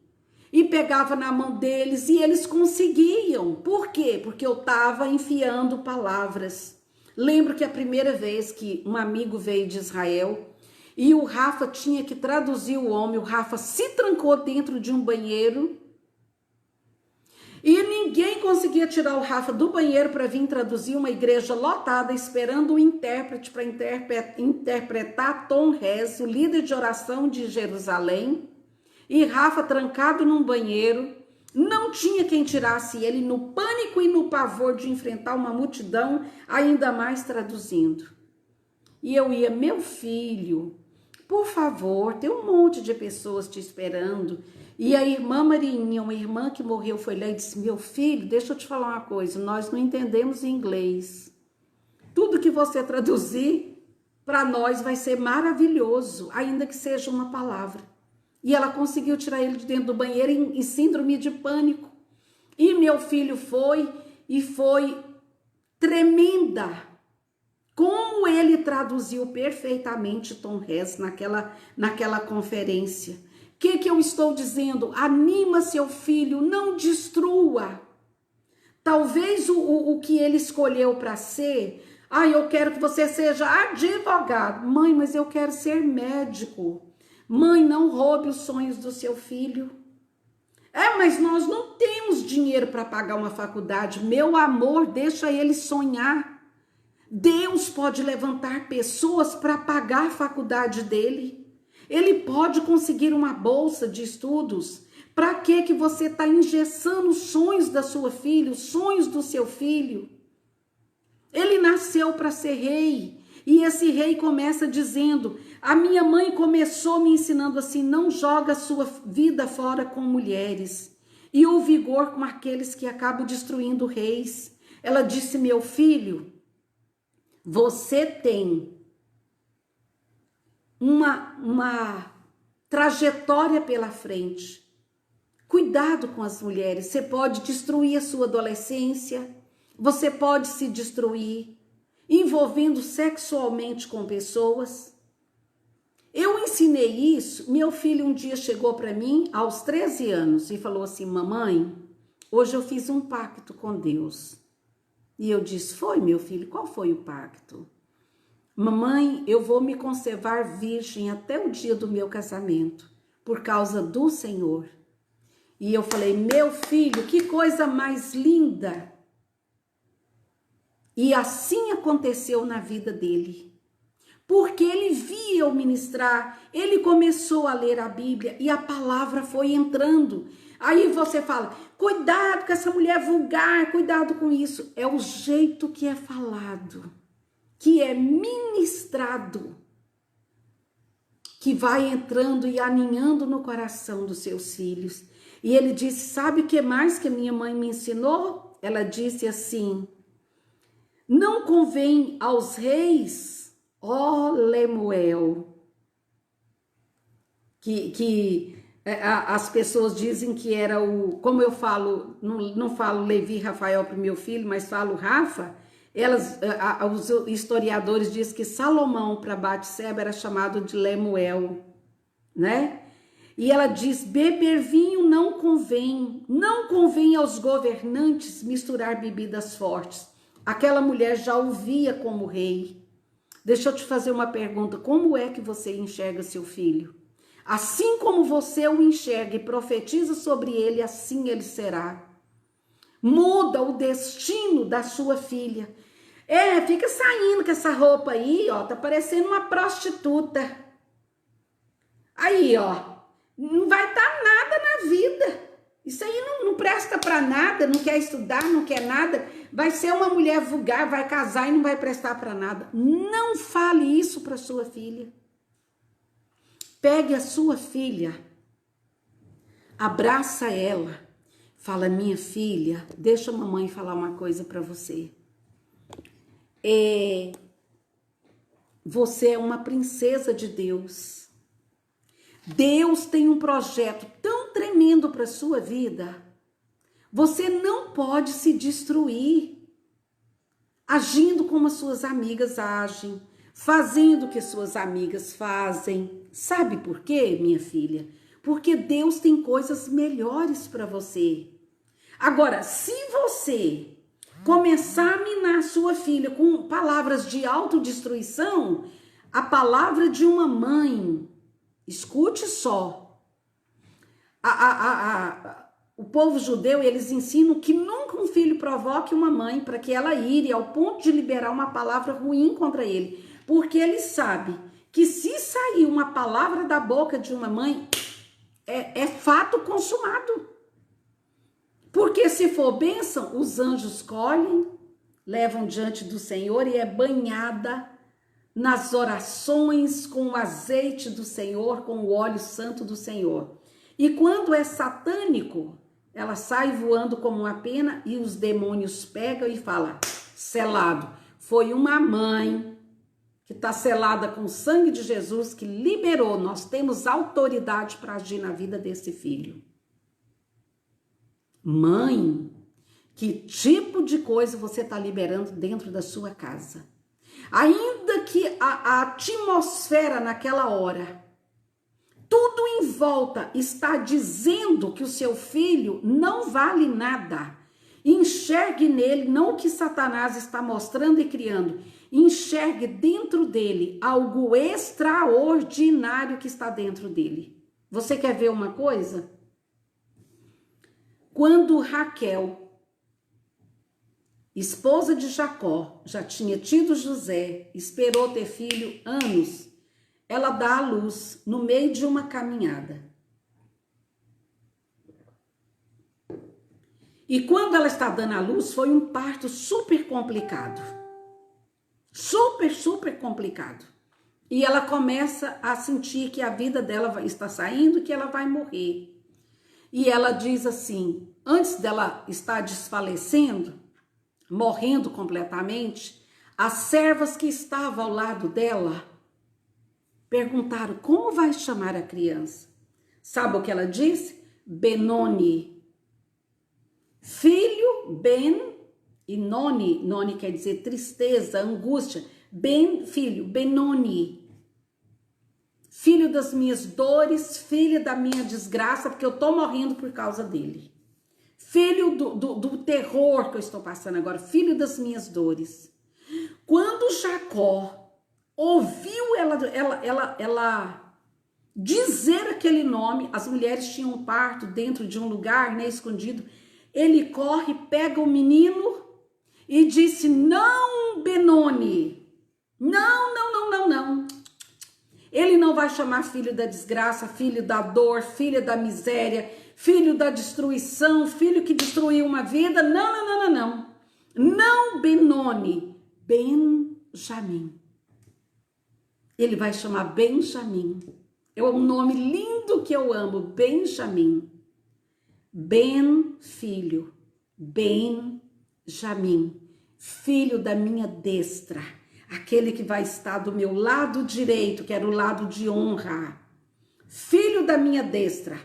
E pegava na mão deles e eles conseguiam. Por quê? Porque eu estava enfiando palavras. Lembro que a primeira vez que um amigo veio de Israel e o Rafa tinha que traduzir o homem, o Rafa se trancou dentro de um banheiro e ninguém conseguia tirar o Rafa do banheiro para vir traduzir, uma igreja lotada, esperando um intérprete para interpretar Tom Hess, o líder de oração de Jerusalém. E Rafa, trancado num banheiro, não tinha quem tirasse ele, no pânico e no pavor de enfrentar uma multidão, ainda mais traduzindo. E eu ia, meu filho, por favor, tem um monte de pessoas te esperando. E a irmã Marinha, uma irmã que morreu, foi lá e disse, meu filho, deixa eu te falar uma coisa, nós não entendemos inglês. Tudo que você traduzir, para nós vai ser maravilhoso, ainda que seja uma palavra. E ela conseguiu tirar ele de dentro do banheiro em síndrome de pânico. E meu filho foi tremenda. Como ele traduziu perfeitamente Tom Hess naquela conferência. O que eu estou dizendo? Anima seu filho, não destrua. Talvez o que ele escolheu para ser, eu quero que você seja advogado. Mãe, mas eu quero ser médico. Mãe, não roube os sonhos do seu filho. Mas nós não temos dinheiro para pagar uma faculdade. Meu amor, deixa ele sonhar. Deus pode levantar pessoas para pagar a faculdade dele. Ele pode conseguir uma bolsa de estudos. Para que você está engessando os sonhos da sua filha, os sonhos do seu filho? Ele nasceu para ser rei. E esse rei começa dizendo, a minha mãe começou me ensinando assim, não joga a sua vida fora com mulheres. E o vigor com aqueles que acabam destruindo reis. Ela disse, meu filho, você tem uma trajetória pela frente. Cuidado com as mulheres. Você pode destruir a sua adolescência. Você pode se destruir envolvendo sexualmente com pessoas. Eu ensinei isso. Meu filho um dia chegou para mim aos 13 anos e falou assim, mamãe, hoje eu fiz um pacto com Deus. E eu disse, foi meu filho, qual foi o pacto? Mamãe, eu vou me conservar virgem até o dia do meu casamento, por causa do Senhor. E eu falei, meu filho, que coisa mais linda. E assim aconteceu na vida dele. Porque ele via eu ministrar, ele começou a ler a Bíblia e a palavra foi entrando. Aí você fala, cuidado com essa mulher vulgar, cuidado com isso. É o jeito que é falado, que é ministrado, que vai entrando e aninhando no coração dos seus filhos. E ele disse, sabe o que mais que a minha mãe me ensinou? Ela disse assim, não convém aos reis, ó Lemuel, que as pessoas dizem que era como eu falo, não falo Levi Rafael para o meu filho, mas falo Rafa, os historiadores dizem que Salomão para Batseba era chamado de Lemuel, né? E ela diz, beber vinho não convém aos governantes misturar bebidas fortes. Aquela mulher já o via como rei. Deixa eu te fazer uma pergunta, como é que você enxerga seu filho? Assim como você o enxerga e profetiza sobre ele, assim ele será. Muda o destino da sua filha. Fica saindo com essa roupa aí, ó, tá parecendo uma prostituta. Aí, ó, não vai dar nada na vida. Isso aí não presta para nada, não quer estudar, não quer nada. Vai ser uma mulher vulgar, vai casar e não vai prestar para nada. Não fale isso para sua filha. Pegue a sua filha, abraça ela, fala, minha filha, deixa a mamãe falar uma coisa para você. Você é uma princesa de Deus. Deus tem um projeto tão tremendo para a sua vida. Você não pode se destruir agindo como as suas amigas agem, fazendo o que suas amigas fazem. Sabe por quê, minha filha? Porque Deus tem coisas melhores para você. Agora, se você começar a minar sua filha com palavras de autodestruição, a palavra de uma mãe, escute só, o povo judeu, eles ensinam que nunca um filho provoque uma mãe para que ela ire ao ponto de liberar uma palavra ruim contra ele, porque ele sabe que se sair uma palavra da boca de uma mãe, é fato consumado. Porque se for bênção, os anjos colhem, levam diante do Senhor e é banhada nas orações com o azeite do Senhor, com o óleo santo do Senhor. E quando é satânico, ela sai voando como uma pena e os demônios pegam e falam, selado. Foi uma mãe que está selada com o sangue de Jesus que liberou. Nós temos autoridade para agir na vida desse filho. Mãe, que tipo de coisa você está liberando dentro da sua casa? Ainda que a atmosfera naquela hora, tudo em volta está dizendo que o seu filho não vale nada. Enxergue nele, não o que Satanás está mostrando e criando, enxergue dentro dele algo extraordinário que está dentro dele. Você quer ver uma coisa? Quando Raquel, esposa de Jacó, já tinha tido José, esperou ter filho anos, ela dá à luz no meio de uma caminhada. E quando ela está dando à luz, foi um parto super complicado. Super complicado. E ela começa a sentir que a vida dela está saindo, que ela vai morrer. E ela diz assim, antes dela estar desfalecendo, morrendo completamente, as servas que estavam ao lado dela perguntaram, como vai chamar a criança? Sabe o que ela disse? Benoni. Filho, Ben, e Noni quer dizer tristeza, angústia. Ben, filho, Benoni. Filho das minhas dores, filho da minha desgraça, porque eu estou morrendo por causa dele. Filho do terror que eu estou passando agora, filho das minhas dores. Quando Jacó ouviu ela dizer aquele nome, as mulheres tinham um parto dentro de um lugar, né, escondido. Ele corre, pega o menino e disse, não, Benoni, não. Ele não vai chamar filho da desgraça, filho da dor, filho da miséria, filho da destruição, filho que destruiu uma vida. Não. Não Benoni, Benjamim. Ele vai chamar Benjamim. É um nome lindo que eu amo, Benjamim. Ben, filho, Benjamim, filho da minha destra, aquele que vai estar do meu lado direito, que era o lado de honra, filho da minha destra,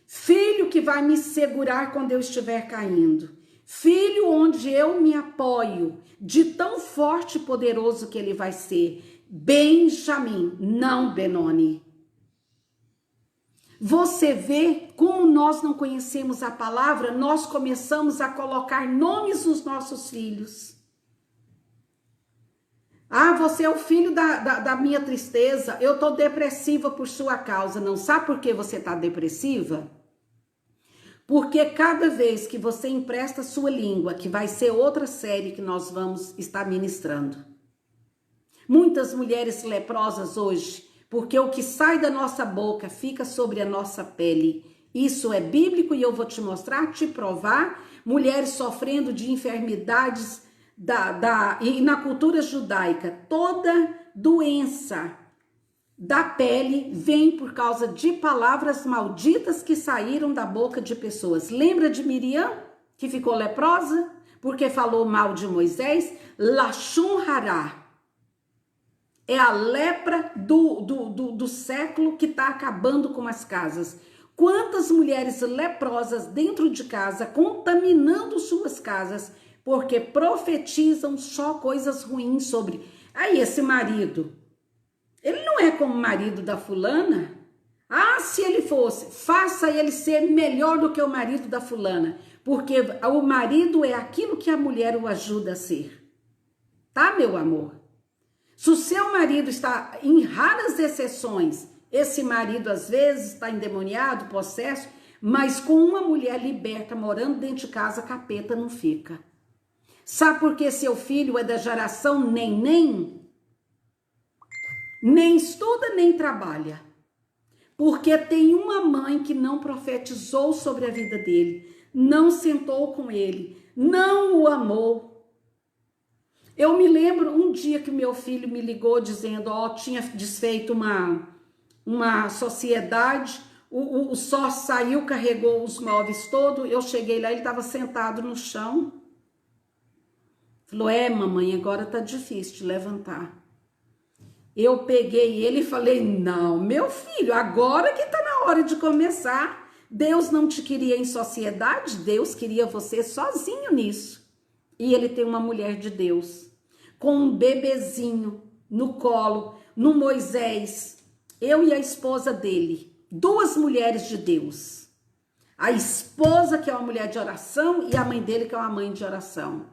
filho que vai me segurar quando eu estiver caindo, filho onde eu me apoio, de tão forte e poderoso que ele vai ser, Benjamim, não Benoni. Você vê como nós não conhecemos a palavra, nós começamos a colocar nomes nos nossos filhos. Ah, você é o filho da minha tristeza, eu estou depressiva por sua causa. Não sabe por que você está depressiva? Porque cada vez que você empresta sua língua, que vai ser outra série que nós vamos estar ministrando. Muitas mulheres leprosas hoje, porque o que sai da nossa boca fica sobre a nossa pele. Isso é bíblico e eu vou te mostrar, te provar. Mulheres sofrendo de enfermidades e na cultura judaica, toda doença da pele vem por causa de palavras malditas que saíram da boca de pessoas. Lembra de Miriam, que ficou leprosa? Porque falou mal de Moisés? Lashon hará. É a lepra do século que está acabando com as casas. Quantas mulheres leprosas dentro de casa, contaminando suas casas, porque profetizam só coisas ruins sobre... Aí esse marido, ele não é como o marido da fulana? Ah, se ele fosse, faça ele ser melhor do que o marido da fulana, porque o marido é aquilo que a mulher o ajuda a ser. Tá, meu amor? Se o seu marido está, em raras exceções, esse marido às vezes está endemoniado, possesso, mas com uma mulher liberta, morando dentro de casa, capeta não fica. Sabe por que seu filho é da geração nem estuda, nem trabalha? Porque tem uma mãe que não profetizou sobre a vida dele, não sentou com ele, não o amou. Eu me lembro um dia que meu filho me ligou dizendo, ó, tinha desfeito uma sociedade, o sócio saiu, carregou os móveis todos, eu cheguei lá, ele estava sentado no chão. Falou, mamãe, agora tá difícil de levantar. Eu peguei ele e falei, não, meu filho, agora que tá na hora de começar. Deus não te queria em sociedade, Deus queria você sozinho nisso. E ele tem uma mulher de Deus, com um bebezinho no colo, no Moisés, eu e a esposa dele, 2 mulheres de Deus. A esposa que é uma mulher de oração e a mãe dele que é uma mãe de oração.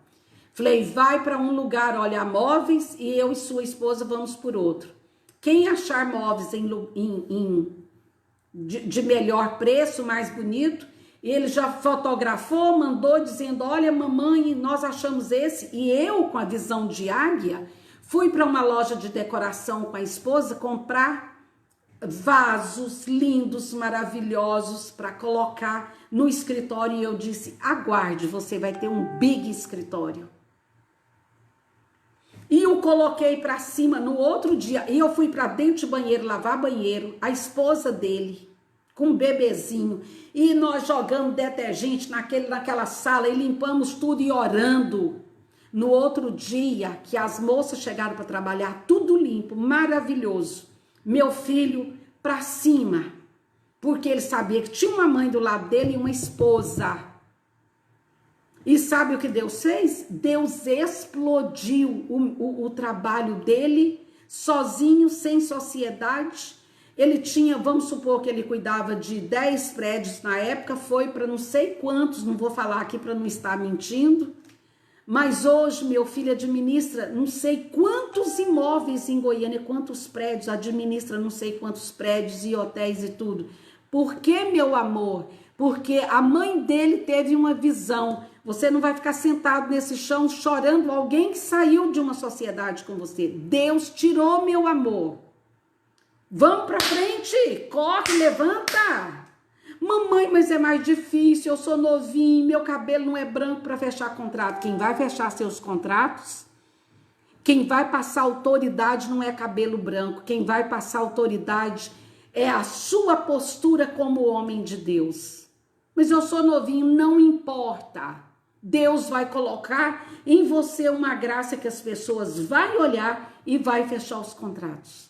Falei, vai para um lugar olhar móveis e eu e sua esposa vamos por outro. Quem achar móveis de melhor preço, mais bonito, ele já fotografou, mandou dizendo, olha mamãe, nós achamos esse. E eu, com a visão de águia, fui para uma loja de decoração com a esposa comprar vasos lindos, maravilhosos para colocar no escritório. E eu disse, aguarde, você vai ter um big escritório. E eu coloquei para cima no outro dia, e eu fui para dentro de banheiro, lavar banheiro, a esposa dele, com um bebezinho, e nós jogando detergente naquela sala, e limpamos tudo e orando. No outro dia, que as moças chegaram para trabalhar, tudo limpo, maravilhoso. Meu filho para cima, porque ele sabia que tinha uma mãe do lado dele e uma esposa. E sabe o que Deus fez? Deus explodiu o trabalho dele, sozinho, sem sociedade. Ele tinha, vamos supor que ele cuidava de 10 prédios na época, foi para não sei quantos, não vou falar aqui para não estar mentindo. Mas hoje meu filho administra não sei quantos imóveis em Goiânia, quantos prédios, administra não sei quantos prédios e hotéis e tudo. Por que, meu amor? Porque a mãe dele teve uma visão. Você não vai ficar sentado nesse chão chorando alguém que saiu de uma sociedade com você. Deus tirou, meu amor. Vamos pra frente, corre, levanta. Mamãe, mas é mais difícil, eu sou novinho, meu cabelo não é branco para fechar contrato. Quem vai fechar seus contratos, quem vai passar autoridade não é cabelo branco. Quem vai passar autoridade é a sua postura como homem de Deus. Mas eu sou novinho, não importa. Deus vai colocar em você uma graça que as pessoas vão olhar e vai fechar os contratos.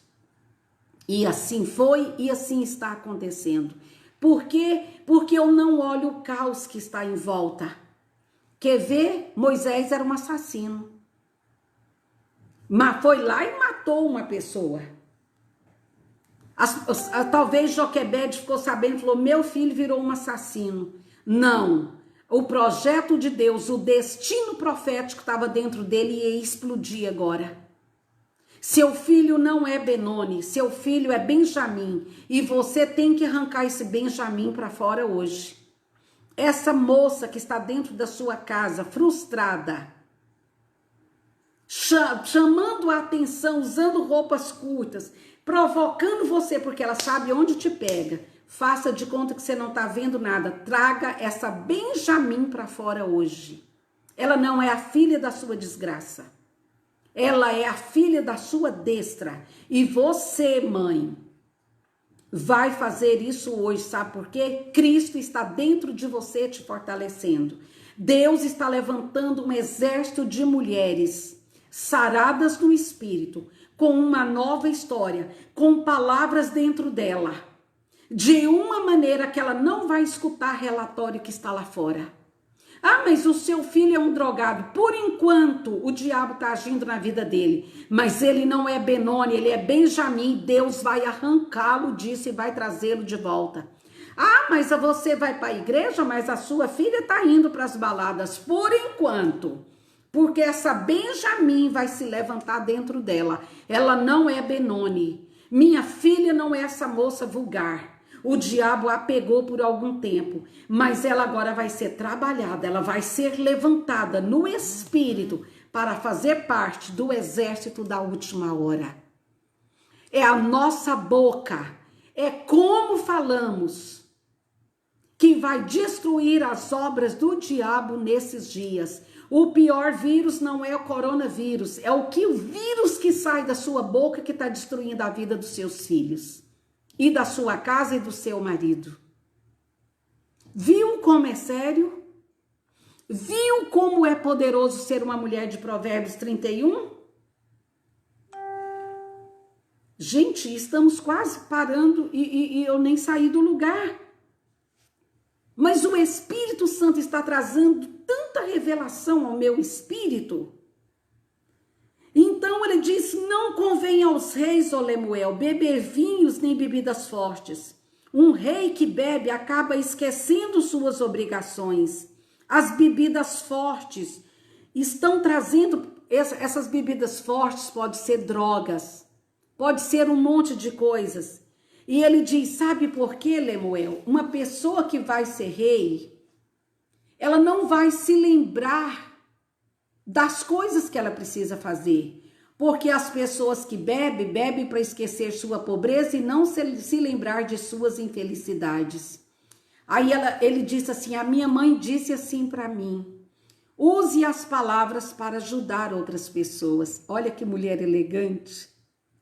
E assim foi e assim está acontecendo. Por quê? Porque eu não olho o caos que está em volta. Quer ver? Moisés era um assassino. Mas foi lá e matou uma pessoa. Talvez Joquebede ficou sabendo e falou, meu filho virou um assassino. Não. O projeto de Deus, o destino profético estava dentro dele e ia explodir agora. Seu filho não é Benoni, seu filho é Benjamim. E você tem que arrancar esse Benjamim para fora hoje. Essa moça que está dentro da sua casa, frustrada, chamando a atenção, usando roupas curtas, provocando você porque ela sabe onde te pega. Faça de conta que você não está vendo nada. Traga essa Benjamim para fora hoje. Ela não é a filha da sua desgraça. Ela é a filha da sua destra. E você, mãe, vai fazer isso hoje. Sabe por quê? Cristo está dentro de você te fortalecendo. Deus está levantando um exército de mulheres saradas no espírito, com uma nova história, com palavras dentro dela, de uma maneira que ela não vai escutar relatório que está lá fora. Ah, mas o seu filho é um drogado. Por enquanto, o diabo está agindo na vida dele. Mas ele não é Benoni, ele é Benjamim. Deus vai arrancá-lo disso e vai trazê-lo de volta. Ah, mas você vai para a igreja, mas a sua filha está indo para as baladas. Por enquanto. Porque essa Benjamim vai se levantar dentro dela. Ela não é Benoni. Minha filha não é essa moça vulgar. O diabo a pegou por algum tempo, mas ela agora vai ser trabalhada, ela vai ser levantada no espírito para fazer parte do exército da última hora. É a nossa boca, é como falamos que vai destruir as obras do diabo nesses dias. O pior vírus não é o coronavírus, é o vírus que sai da sua boca que está destruindo a vida dos seus filhos e da sua casa e do seu marido. Viu como é sério? Viu como é poderoso ser uma mulher de Provérbios 31? Gente, estamos quase parando e eu nem saí do lugar. Mas o Espírito Santo está trazendo tanta revelação ao meu espírito. Então ele diz, não convém aos reis, ó Lemuel, beber vinhos nem bebidas fortes. Um rei que bebe acaba esquecendo suas obrigações. As bebidas fortes estão trazendo, essas bebidas fortes pode ser drogas, pode ser um monte de coisas. E ele diz, sabe por quê, Lemuel? Uma pessoa que vai ser rei, ela não vai se lembrar das coisas que ela precisa fazer. Porque as pessoas que bebem para esquecer sua pobreza e não se lembrar de suas infelicidades. Aí ele disse assim, a minha mãe disse assim para mim, use as palavras para ajudar outras pessoas. Olha que mulher elegante,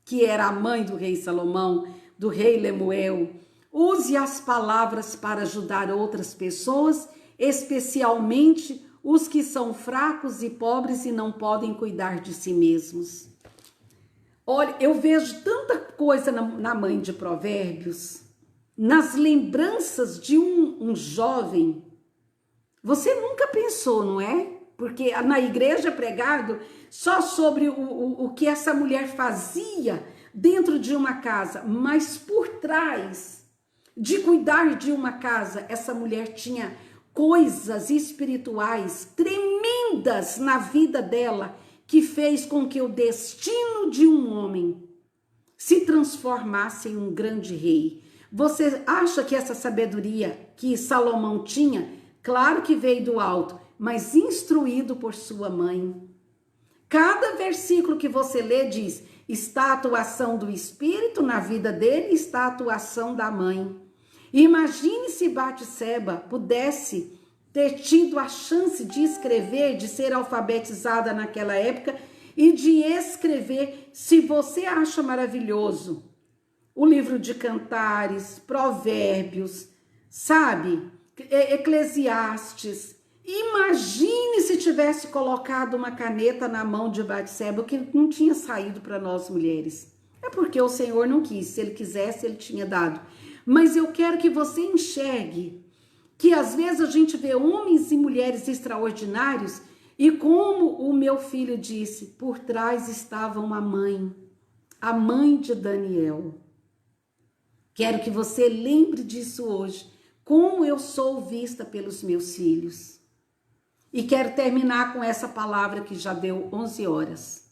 que era a mãe do rei Salomão, do rei Lemuel. Use as palavras para ajudar outras pessoas, especialmente os que são fracos e pobres e não podem cuidar de si mesmos. Olha, eu vejo tanta coisa na mãe de Provérbios, nas lembranças de um jovem. Você nunca pensou, não é? Porque na igreja é pregado só sobre o que essa mulher fazia dentro de uma casa, mas por trás de cuidar de uma casa, essa mulher tinha coisas espirituais tremendas na vida dela, que fez com que o destino de um homem se transformasse em um grande rei. Você acha que essa sabedoria que Salomão tinha, claro que veio do alto, mas instruído por sua mãe? Cada versículo que você lê diz, está a atuação do Espírito na vida dele, está a atuação da mãe. Imagine se Batseba pudesse ter tido a chance de escrever, de ser alfabetizada naquela época e de escrever. Se você acha maravilhoso o livro de Cantares, Provérbios, sabe, Eclesiastes, imagine se tivesse colocado uma caneta na mão de Batseba, que não tinha saído para nós mulheres. É porque o Senhor não quis, se ele quisesse, ele tinha dado. Mas eu quero que você enxergue que às vezes a gente vê homens e mulheres extraordinários e como o meu filho disse, por trás estava uma mãe, a mãe de Daniel. Quero que você lembre disso hoje, como eu sou vista pelos meus filhos. E quero terminar com essa palavra que já deu 11 horas.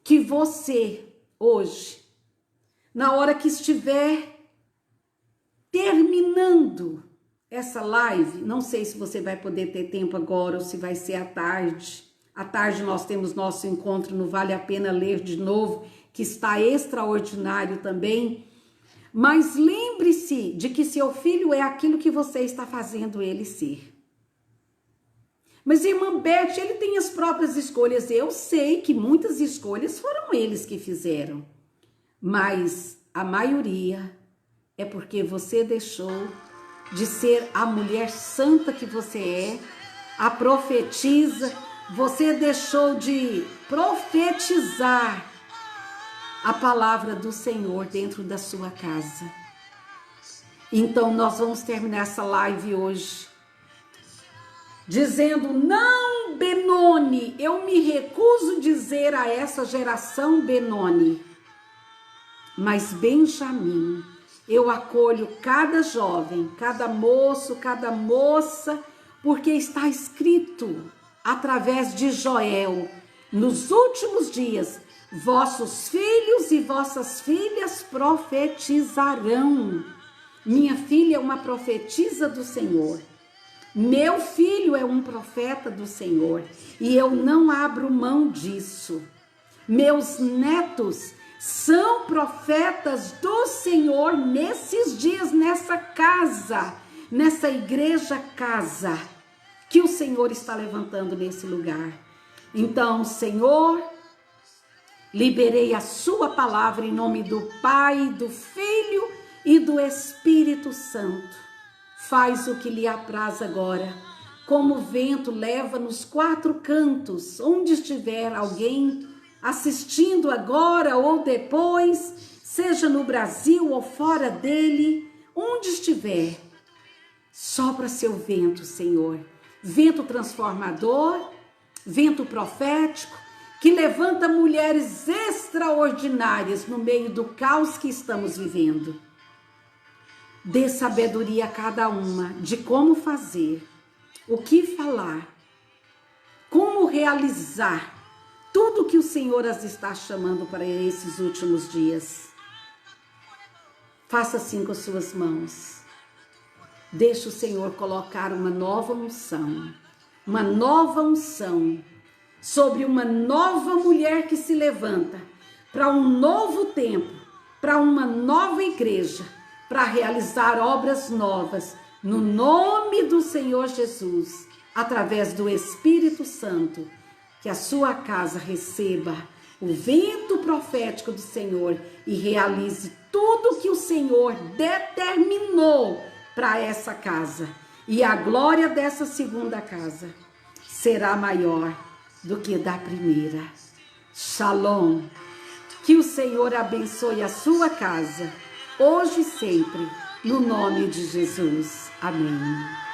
Que você, hoje, na hora que estiver terminando essa live, não sei se você vai poder ter tempo agora ou se vai ser à tarde. À tarde nós temos nosso encontro no Vale a Pena Ler de Novo, que está extraordinário também. Mas lembre-se de que seu filho é aquilo que você está fazendo ele ser. Mas irmã Beth, ele tem as próprias escolhas. Eu sei que muitas escolhas foram eles que fizeram. Mas a maioria é porque você deixou de ser a mulher santa que você é, a profetisa. Você deixou de profetizar a palavra do Senhor dentro da sua casa. Então nós vamos terminar essa live hoje dizendo, não, Benoni, eu me recuso a dizer a essa geração Benoni, mas Benjamim. Eu acolho cada jovem, cada moço, cada moça, porque está escrito através de Joel, nos últimos dias, vossos filhos e vossas filhas profetizarão. Minha filha é uma profetisa do Senhor. Meu filho é um profeta do Senhor. E eu não abro mão disso. Meus netos São profetas do Senhor nesses dias, nessa casa, nessa igreja casa, que o Senhor está levantando nesse lugar. Então, Senhor, liberei a sua palavra em nome do Pai, do Filho e do Espírito Santo. Faz o que lhe apraz agora. Como o vento leva nos quatro cantos, onde estiver alguém assistindo agora ou depois, seja no Brasil ou fora dele, onde estiver, sopra seu vento, Senhor. Vento transformador, vento profético, que levanta mulheres extraordinárias no meio do caos que estamos vivendo. Dê sabedoria a cada uma de como fazer, o que falar, como realizar tudo que o Senhor as está chamando para esses últimos dias. Faça assim com as suas mãos. Deixe o Senhor colocar uma nova unção sobre uma nova mulher que se levanta para um novo tempo, para uma nova igreja, para realizar obras novas, no nome do Senhor Jesus, através do Espírito Santo, que a sua casa receba o vento profético do Senhor e realize tudo que o Senhor determinou para essa casa. E a glória dessa segunda casa será maior do que da primeira. Shalom. Que o Senhor abençoe a sua casa, hoje e sempre, no nome de Jesus. Amém.